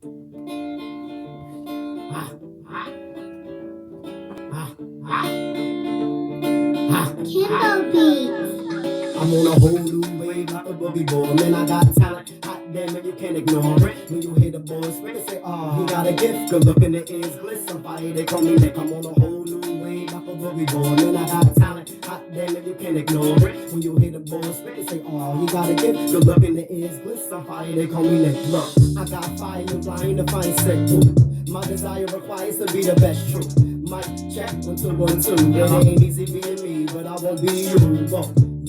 Kimbo Beats. I'm on a whole new wave like a boogie boy. Man, I got talent. Hot damn it, you can't ignore it. When you hear the boys speak, they say, oh, he got a gift. Good look in the ears, glisten. Fire, they call me Nick. I'm on a whole new wave like a boogie boy. Man, I got talent. Hot damn it, you can't ignore it. When you hear the boys speak, they say, oh, he got a gift. Good look in the ears, glisten. Fire, they call me Nick. Look, I got fire and blind to find sick. Ooh. My desire requires to be the best. True. Mic check 1 2 1 2. It ain't easy being me, but I won't be you.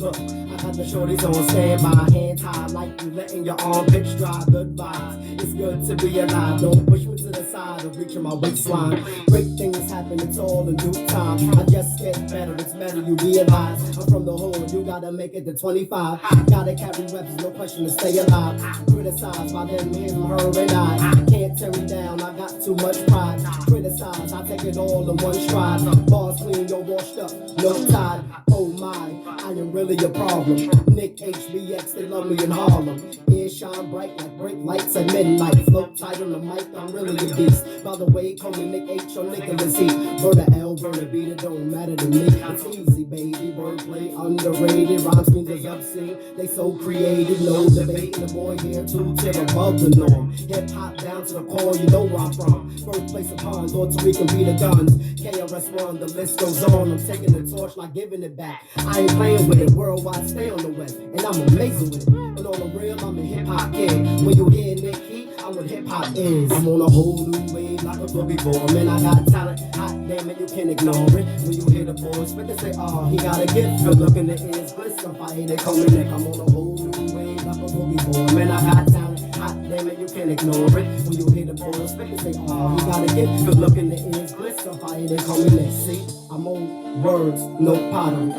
Look, I got the shorties on standby, hand tied like you letting your armpits dry. Good vibes, it's good to be alive. Don't push me to the side of reaching my waistline. Great things happen, it's all in due time. I just get better, it's better you realize. I'm from the hood, you gotta make it to 25. Gotta carry weapons, no question to stay alive. Criticized by them, him, her, and I. Can't tear me down, I got too much pride. Criticize, I take it all in one stride. Bars clean, you're washed up, no tide. Oh my, I am really a problem. Nick Ep68, they love me in Harlem. Ears shine bright like brake lights at midnight. Float tight on the mic, I'm really a beast. By the way, call me Nick H or Nicholas E. Burn a L, burn a beat, it don't matter to me. It's easy, baby. Wordplay underrated. Rhyme schemes is obscene. They so creative, no debating. The boy here 2 tier above the norm. Hip hop down to the core, you know where I'm from. First place upon, thought so we can beat the guns. KRS-One, the list goes on. I'm taking the torch, not giving it back. I ain't playing with it. Worldwide, stay on the west, and I'm amazing with it. And on the real, I'm a hip hop kid. When you hear Nick Heat, I'm what hip hop is. I'm on a whole new wave like a boogie boy. Man, I got talent. Hot damn it, you can't ignore it. When you hear the boys, but they say, oh, he got a gift. Good look in the ears, glisten. Fire, they call me Nick. I'm on a whole new wave like a boogie boy. Man, I got talent. Hot damn it, you can't ignore it. When you hear the boys, but they say, oh, he got a gift. Good look in the ears, glisten. Fire, they call me Nick. See, I'm on words, no pottery.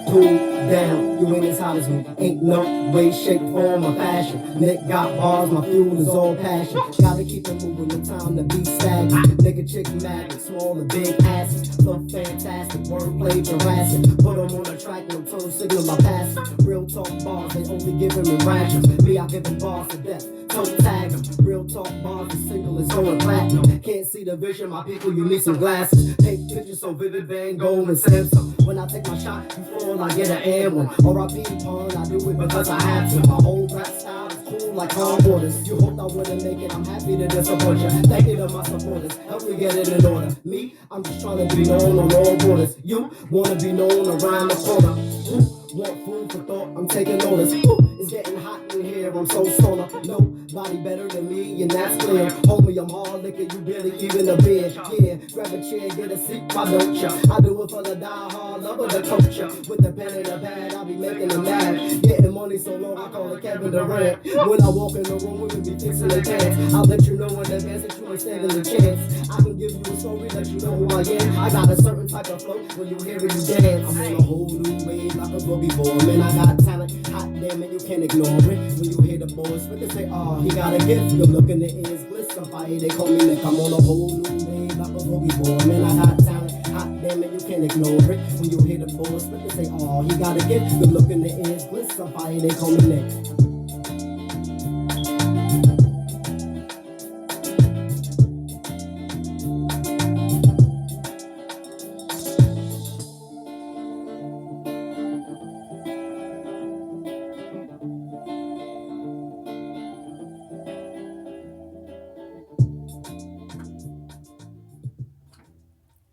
Cool down, you ain't as hot as me. Ain't no way, shape, form, or fashion. Nick got bars, my fuel is all passion. Gotta keep it moving, no time to be stagnant. Nigga chick magnet, small and big asses. Flow fantastic, wordplay Jurassic. Put them on the track and I'm turn signal my passion. Real talk bars, they only giving me rations. Me, I give them bars to death. Don't tag them. Real talk bars, the single is going platinum. Can't see the vision, my people, you need some glasses. Paint pictures so vivid, Van Gogh and Samsung. When I take my shot, you fall, I get an air one. R.I.P. Pun, I do it because I have to. My whole rap style is cool like calm waters. You hoped I wouldn't make it, I'm happy to disappoint you. Thank you to my supporters, help me get it in order. Me, I'm just trying to be known on all borders. You wanna be known around the corner. Want food for thought, I'm taking orders. It's getting hot in here, I'm so stoner. Nobody better than me, and that's clear. Homie, I'm hard liquor, you barely even a beer. Yeah, grab a chair, get a seat, why don't ya? I do it for the die-hard love of the culture. With the pen and the pad, I'll be making them mad. Getting money so long, I call it Kevin Durant. When I walk in the room, we can be fixing the dance. I'll let you know in advance that you ain't standing a chance. I can give you a story, let you know who I am. I got a certain type of flow, when you hear it, you dance. I'm on a whole new wave like a boogie boy. Man, I got talent, hot damn it, you can't ignore it. When you hear the boys, but they say, oh, he got a gift. Good look in the ears, glisten. Fire, they call me Nick. I'm on a whole new wave like a boogie boy. Man, I got talent, hot damn it, you can't ignore it. When you hear the boys, but they say, oh, he got a gift. Good look in the ears, glisten. Fire, they call me Nick.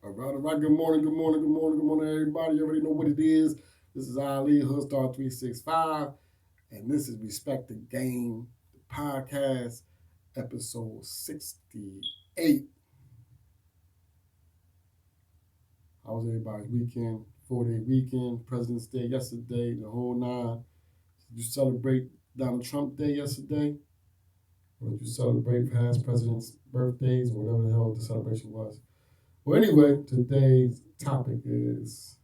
All right. Good morning, everybody. You already know what it is. This is Ali, Hoodstar 365, and this is Respect the Game podcast, episode 68. How was everybody's weekend? 4-day weekend, President's Day yesterday, the whole nine. Did you celebrate Donald Trump Day yesterday? Or did you celebrate past presidents' birthdays, or whatever the hell the celebration was? Well, anyway, today's topic is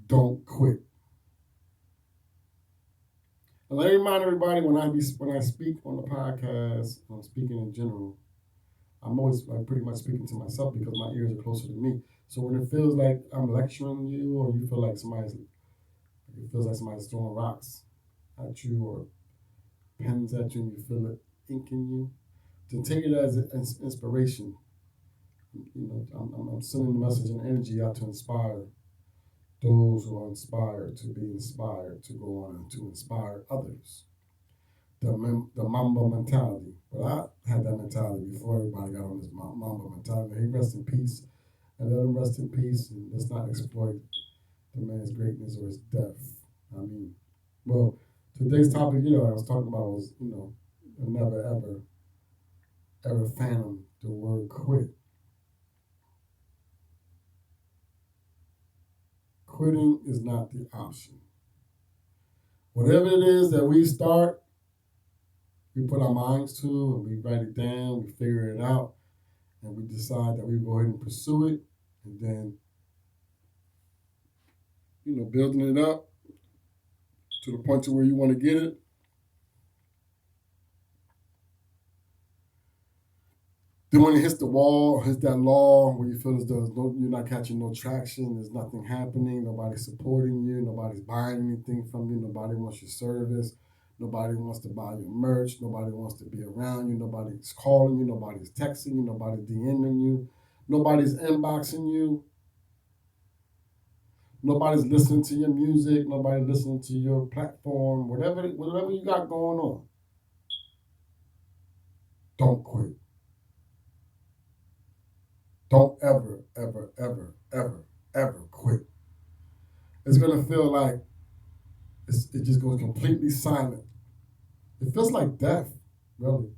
don't quit. And let me remind everybody when I speak on the podcast, I'm speaking in general, I'm always pretty much speaking to myself because my ears are closer to me. So when it feels like I'm lecturing you, or you feel like it feels like somebody's throwing rocks at you or pens at you, and you feel it ink in you, to take it as an inspiration. I'm sending the message and energy out to inspire those who are inspired to be inspired to go on and to inspire others. The Mamba mentality. But I had that mentality before everybody got on this Mamba mentality. He rest in peace, and let him rest in peace, and let's not exploit the man's greatness or his death. I mean, well, today's topic, I was talking about was, never ever fathom the word quit. Quitting is not the option. Whatever it is that we start, we put our minds to, and we write it down, we figure it out, and we decide that we go ahead and pursue it, and then, building it up to the point to where you want to get it. Then when it hits the wall, hits that law where you feel as though you're not catching no traction, there's nothing happening, nobody's supporting you, nobody's buying anything from you, nobody wants your service, nobody wants to buy your merch, nobody wants to be around you, nobody's calling you, nobody's texting you, nobody's DMing you, nobody's inboxing you, nobody's listening to your music, nobody's listening to your platform, whatever you got going on. Don't quit. Don't ever, ever, ever, ever, ever quit. It's going to feel like it just goes completely silent. It feels like death, really.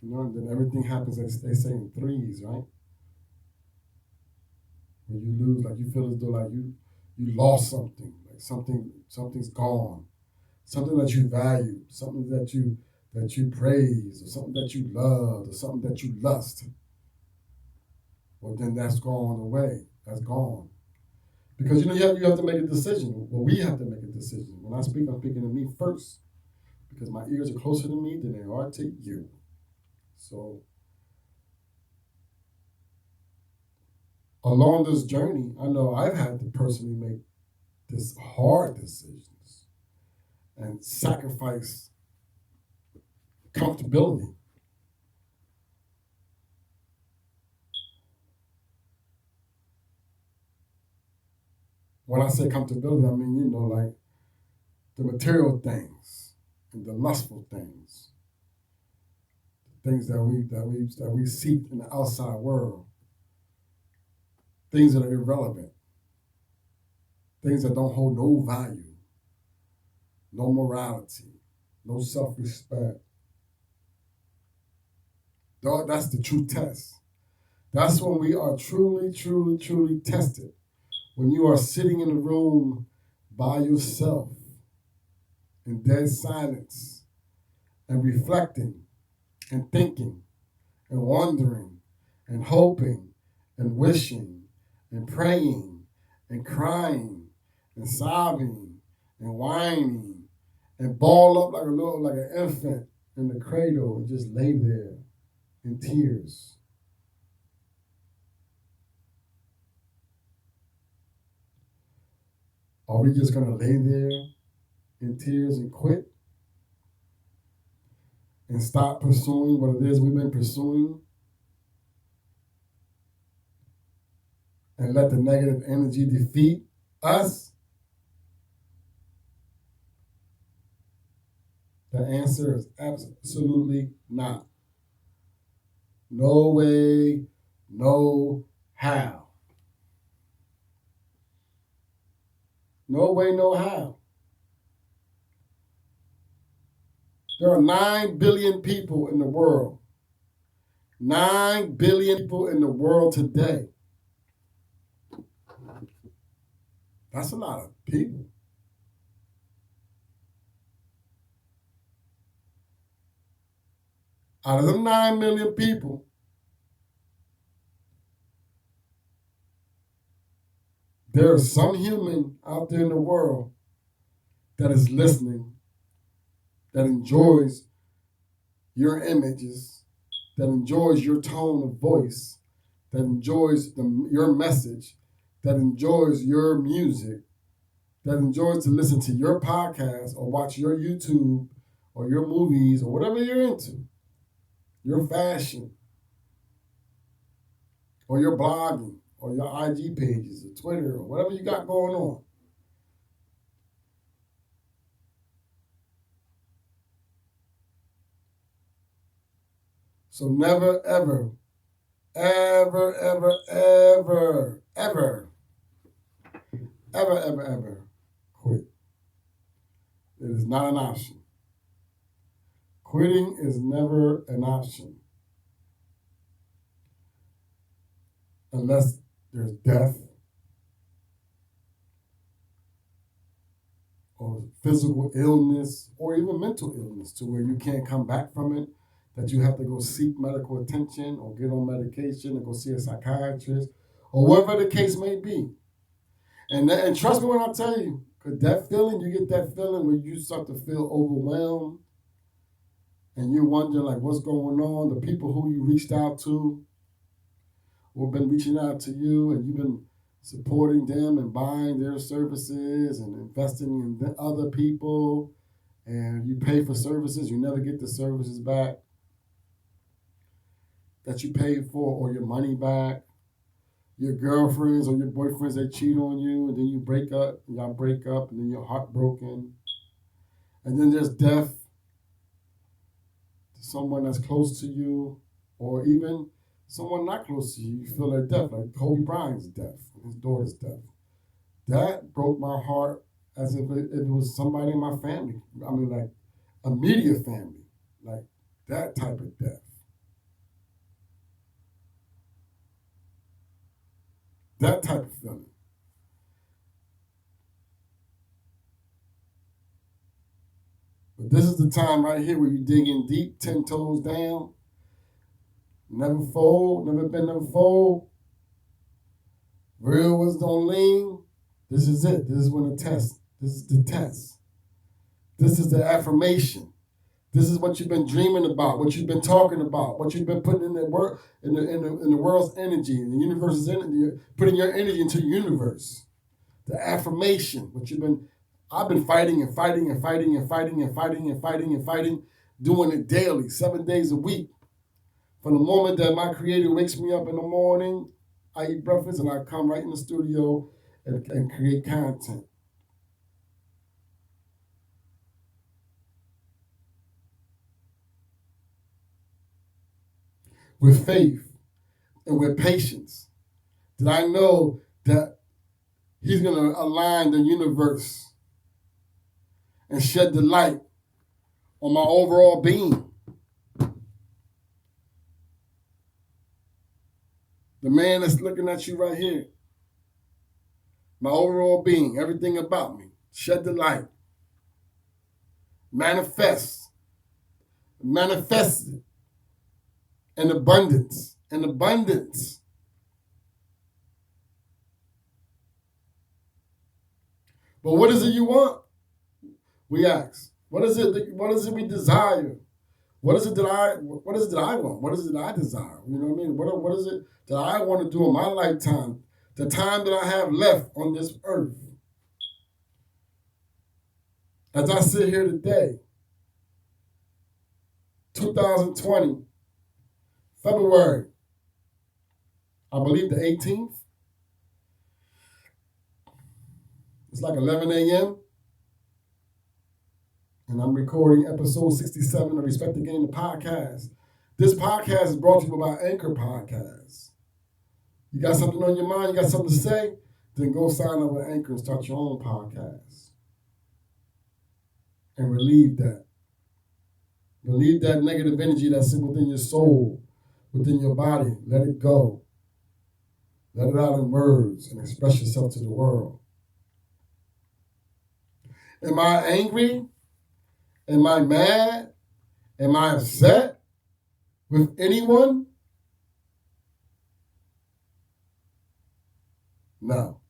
And then everything happens, they say, in threes, right? When you lose, like you feel as though like you lost something, like something's gone, something that you value, something that you praise, or something that you love, or something that you lust. Well, then that's gone away. That's gone. Because you have to make a decision. Well, we have to make a decision. When I speak, I'm speaking to me first, because my ears are closer to me than they are to you. So along this journey, I know I've had to personally make this hard decisions and sacrifice comfortability. When I say comfortability, I mean, like the material things and the lustful things, things that we seek in the outside world, things that are irrelevant, things that don't hold no value, no morality, no self-respect. That's the true test. That's when we are truly, truly, truly tested. When you are sitting in a room by yourself in dead silence and reflecting and thinking and wondering and hoping and wishing and praying and crying and sobbing and whining and ball up like an infant in the cradle and just lay there in tears. Are we just going to lay there in tears and quit and stop pursuing what it is we've been pursuing and let the negative energy defeat us? The answer is absolutely not. No way, no how. No way, no how. There are 9 billion people in the world. 9 billion people in the world today. That's a lot of people. Out of them 9 million people, there is some human out there in the world that is listening, that enjoys your images, that enjoys your tone of voice, that enjoys your message, that enjoys your music, that enjoys to listen to your podcast or watch your YouTube or your movies or whatever you're into, your fashion, or your blogging, or your IG pages, or Twitter, or whatever you got going on. So never, ever, ever, ever, ever, ever, ever, ever, ever quit. It is not an option. Quitting is never an option unless there's death or physical illness or even mental illness to where you can't come back from it, that you have to go seek medical attention or get on medication and go see a psychiatrist or whatever the case may be. And trust me when I tell you, because that feeling, you get that feeling where you start to feel overwhelmed and you wonder like what's going on, the people who you reached out to or been reaching out to you and you've been supporting them and buying their services and investing in other people, and you pay for services, you never get the services back that you paid for or your money back. Your girlfriends or your boyfriends, they cheat on you, and then you break up, y'all break up, and then you're heartbroken. And then there's death to someone that's close to you, or even someone not close to you. You feel their death, like Kobe Bryant's death, his daughter's death. That broke my heart as if it was somebody in my family. I mean, like immediate family, like that type of death. That type of feeling. But this is the time right here where you dig in deep, 10 toes down. Never fold, never bend, never fold. Real ones don't lean. This is it. This is when the test. This is the test. This is the affirmation. This is what you've been dreaming about, what you've been talking about, what you've been putting in the world, in the world's energy, in the universe's energy, putting your energy into the universe. The affirmation, I've been fighting and fighting and fighting and fighting and fighting and fighting and fighting, doing it daily, 7 days a week. From the moment that my creator wakes me up in the morning, I eat breakfast and I come right in the studio and create content. With faith and with patience, that I know that he's going to align the universe and shed the light on my overall being. The man that's looking at you right here, my overall being, everything about me, shed the light. Manifest it in abundance, in abundance. But what is it you want? We ask. What is it we desire? What is it that I want? What is it that I desire? You know what I mean? What is it that I want to do in my lifetime? The time that I have left on this earth. As I sit here today, 2020, February, I believe the 18th. It's like 11 a.m. And I'm recording episode 67 of Respect the Game, the podcast. This podcast is brought to you by Anchor Podcasts. You got something on your mind, you got something to say, then go sign up with Anchor and start your own podcast. And relieve that. Relieve that negative energy that's within your soul, within your body. Let it go. Let it out in words and express yourself to the world. Am I angry? Am I mad? Am I upset with anyone? No.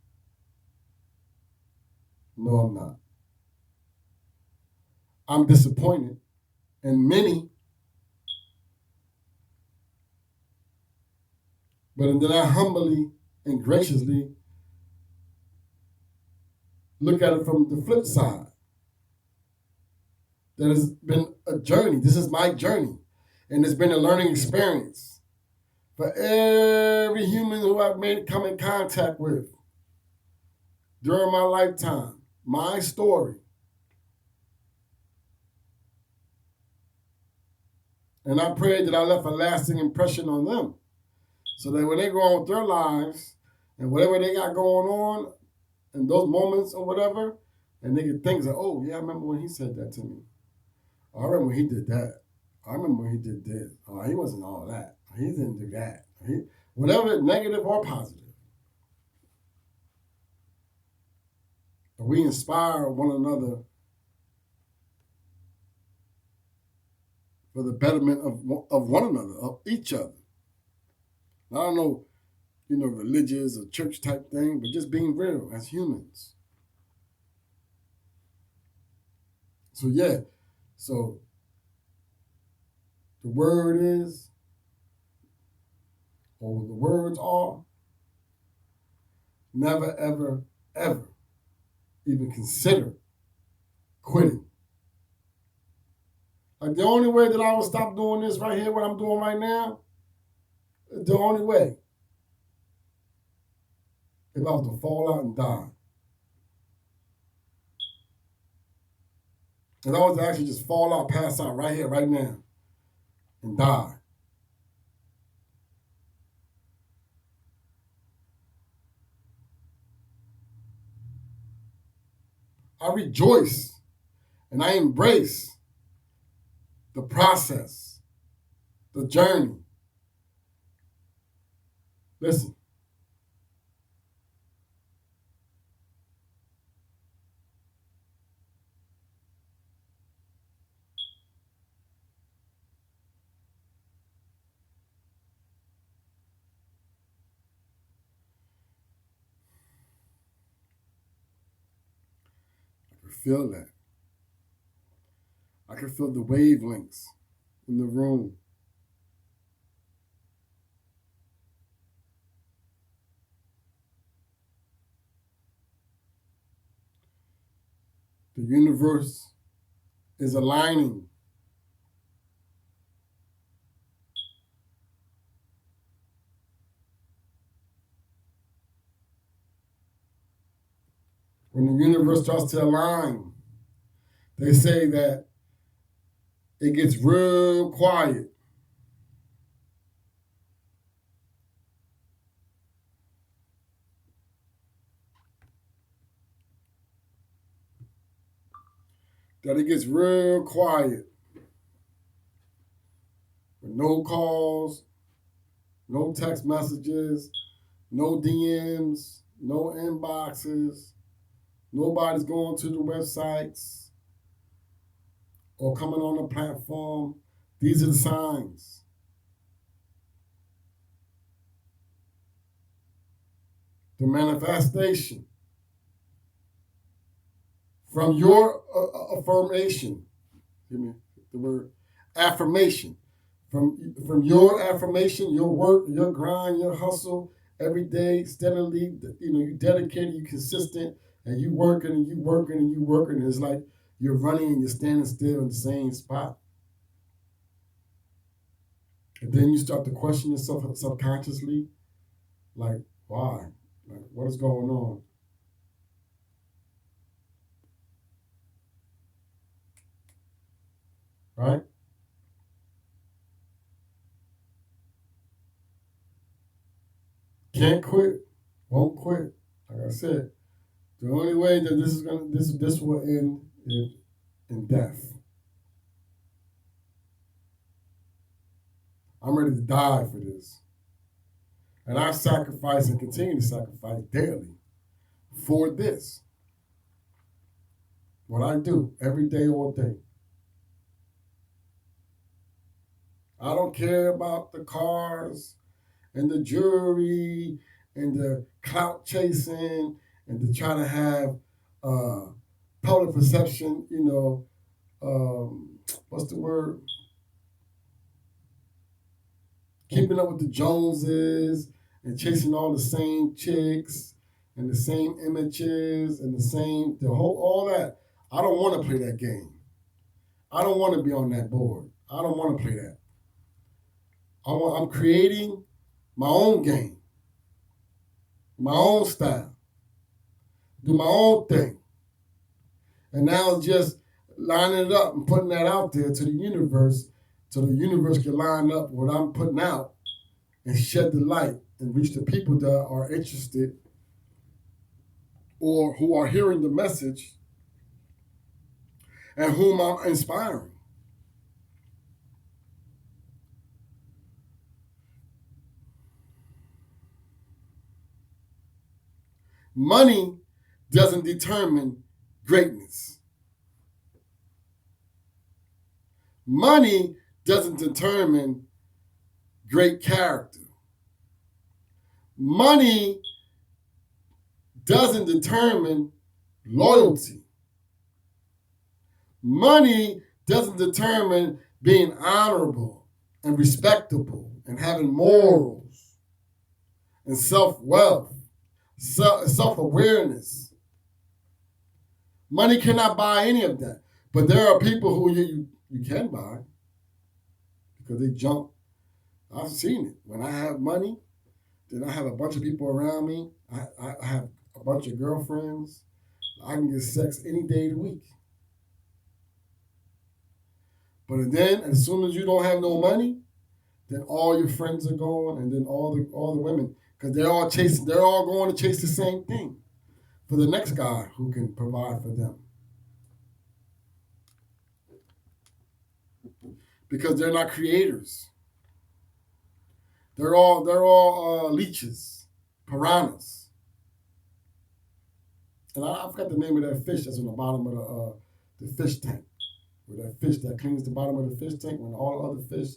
No, I'm not. I'm disappointed in many, but then I humbly and graciously look at it from the flip side. that has been a journey. This is my journey. And it's been a learning experience for every human who I've come in contact with during my lifetime. My story. And I pray that I left a lasting impression on them so that when they go on with their lives and whatever they got going on in those moments or whatever, and they can think like, oh, yeah, I remember when he said that to me. I remember when he did that. I remember when he did this. Oh, he wasn't all that. He didn't do that. Whatever, negative or positive. We inspire one another for the betterment of one another, of each other. I don't know, religious or church type thing, but just being real as humans. So yeah, so the word is, or the words are, never, ever, ever even consider quitting. Like the only way that I would stop doing this right here, what I'm doing right now, the only way, if I was to fall out and die. If I was to actually just fall out, pass out right here, right now, and die. I rejoice and I embrace the process, the journey. Listen. I can feel that. I can feel the wavelengths in the room. The universe is aligning. When the universe starts to align, they say that it gets real quiet. That it gets real quiet. With no calls, no text messages, no DMs, no inboxes. Nobody's going to the websites or coming on the platform. These are the signs. The manifestation from your affirmation. Give me the word affirmation. From your affirmation, your work, your grind, your hustle, every day, steadily, you dedicated, you consistent, and you working and you working and you working. And it's like you're running and you're standing still in the same spot. And then you start to question yourself subconsciously, like, why? Like, what is going on? Right? Can't quit, won't quit. Like I said, the only way that this will end is in death. I'm ready to die for this. And I sacrifice and continue to sacrifice daily for this. What I do every day, all day. I don't care about the cars and the jewelry and the clout chasing and to try to have public perception, what's the word? Keeping up with the Joneses and chasing all the same chicks and the same images and all that. I don't want to play that game. I don't want to be on that board. I don't want to play that. I'm creating my own game, my own style, do my own thing. And now it's just lining it up and putting that out there to the universe so the universe can line up what I'm putting out and shed the light and reach the people that are interested or who are hearing the message and whom I'm inspiring. Money doesn't determine greatness. Money doesn't determine great character. Money doesn't determine loyalty. Money doesn't determine being honorable and respectable and having morals and self-wealth, self-awareness. Money cannot buy any of that. But there are people who you can buy because they jump. I've seen it. When I have money, then I have a bunch of people around me. I have a bunch of girlfriends. I can get sex any day of the week. But then, as soon as you don't have no money, then all your friends are gone, and then all the women, because they're all going to chase the same thing for the next guy who can provide for them. Because they're not creators. They're all leeches, piranhas. And I forgot the name of that fish that's on the bottom of the fish tank. With that fish that cleans the bottom of the fish tank when all the other fish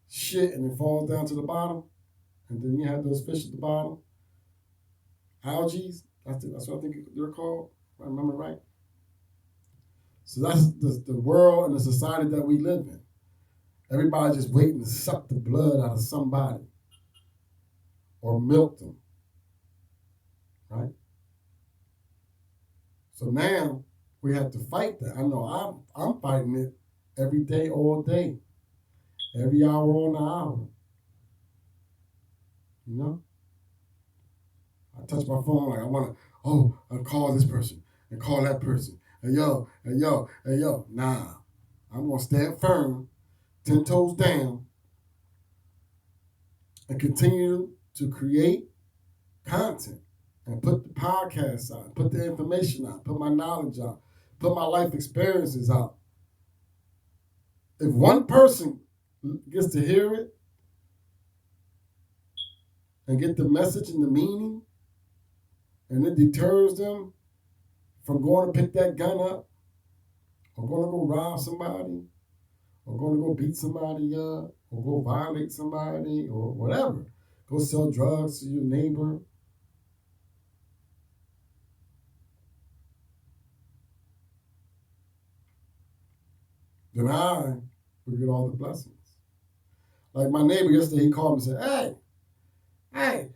shit and it falls down to the bottom. And then you have those fish at the bottom. Algae, that's what I think they're called, if I remember right. So that's the world and the society that we live in. Everybody's just waiting to suck the blood out of somebody or milk them, right? So now we have to fight that. I know I'm fighting it every day, all day, every hour on the hour. You know? I touch my phone like I want to, I'll call this person and call that person. Hey, yo. Nah, I'm going to stand firm, 10 toes down, and continue to create content and put the podcast out, put the information out, put my knowledge out, put my life experiences out. If one person gets to hear it and get the message and the meaning, and it deters them from going to pick that gun up or going to go rob somebody or going to go beat somebody up or go violate somebody or whatever, go sell drugs to your neighbor, then I will get all the blessings. Like my neighbor yesterday, he called me and said, "Hey,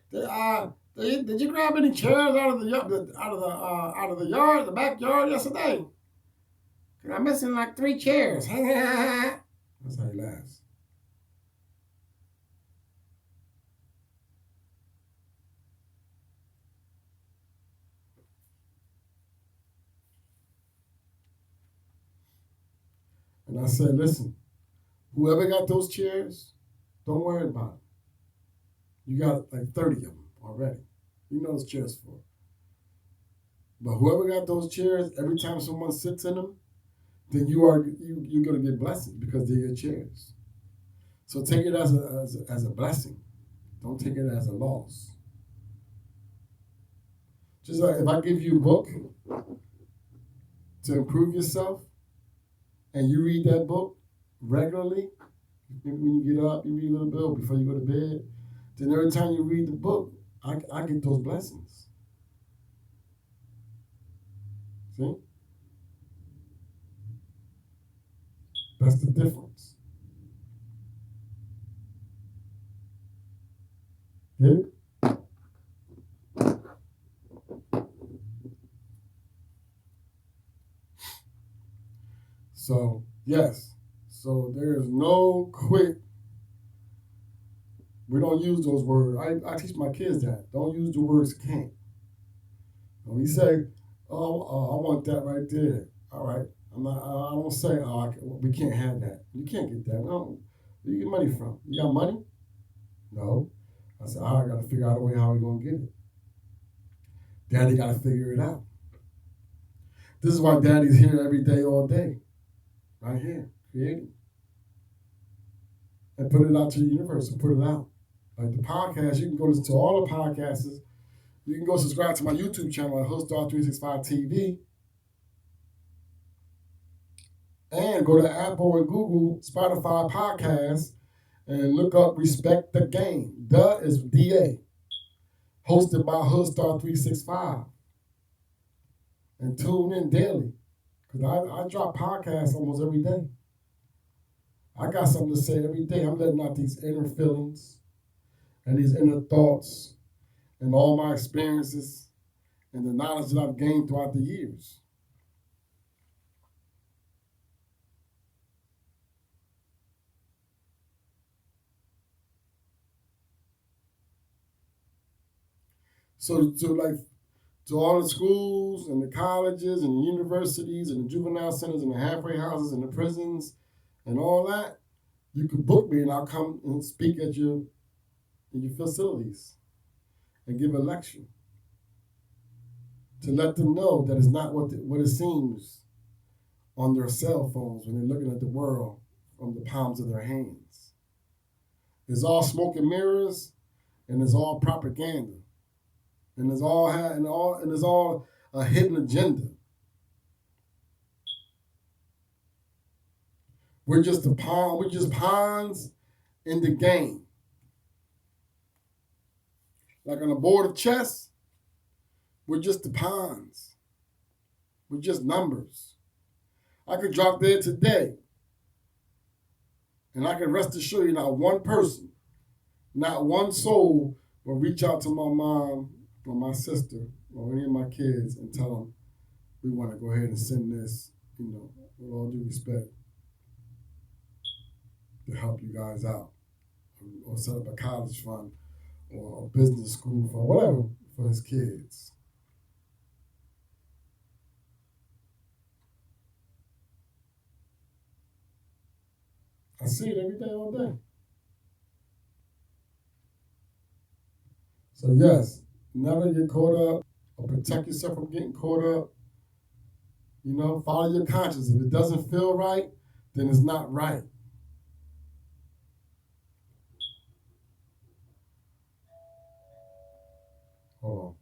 did you grab any chairs out of the yard, the backyard yesterday? Cause I'm missing like 3 chairs." That's how he laughs. And I said, "Listen, whoever got those chairs, don't worry about it. You got like 30 of them already. You know those chairs for. But whoever got those chairs, every time someone sits in them, then you're gonna get blessed because they're your chairs. So take it as a blessing. Don't take it as a loss. Just like if I give you a book to improve yourself, and you read that book regularly, when you get up, you read a little bit before you go to bed, then every time you read the book, I get those blessings. See? That's the difference. Get it? So, Yes. So there is no quit. We don't use those words. I teach my kids that. Don't use the words can't. When we say, I want that right there. All right. I don't say, we can't have that. You can't get that. No. Where you get money from? You got money? No. I said, I got to figure out a way how we going to get it. Daddy got to figure it out. This is why Daddy's here every day, all day. Right here, creating. And put it out to the universe and put it out. Like the podcast, you can go listen to all the podcasts. You can go subscribe to my YouTube channel at Hostar365 TV. And go to Apple and Google, Spotify podcasts, and look up Respect the Game. The is DA. Hosted by Hoodstar365. And tune in daily. Because I drop podcasts almost every day. I got something to say every day. I'm letting out these inner feelings and these inner thoughts and all my experiences and the knowledge that I've gained throughout the years. So to all the schools and the colleges and the universities and the juvenile centers and the halfway houses and the prisons and all that, you can book me and I'll come and speak at your facilities and give a lecture to let them know that it's not what it seems on their cell phones when they're looking at the world from the palms of their hands. It's all smoke and mirrors, and it's all propaganda, and it's all a hidden agenda. We're just pawns in the game. Like on a board of chess, we're just the pawns. We're just numbers. I could drop dead today, and I can rest assured you not one person, not one soul will reach out to my mom or my sister or any of my kids and tell them we want to go ahead and send this, with all due respect, to help you guys out, or set up a college fund or a business school fund, whatever, for his kids. I see it every day, all day. So yes, never get caught up, or protect yourself from getting caught up. Follow your conscience. If it doesn't feel right, then it's not right. Hold on.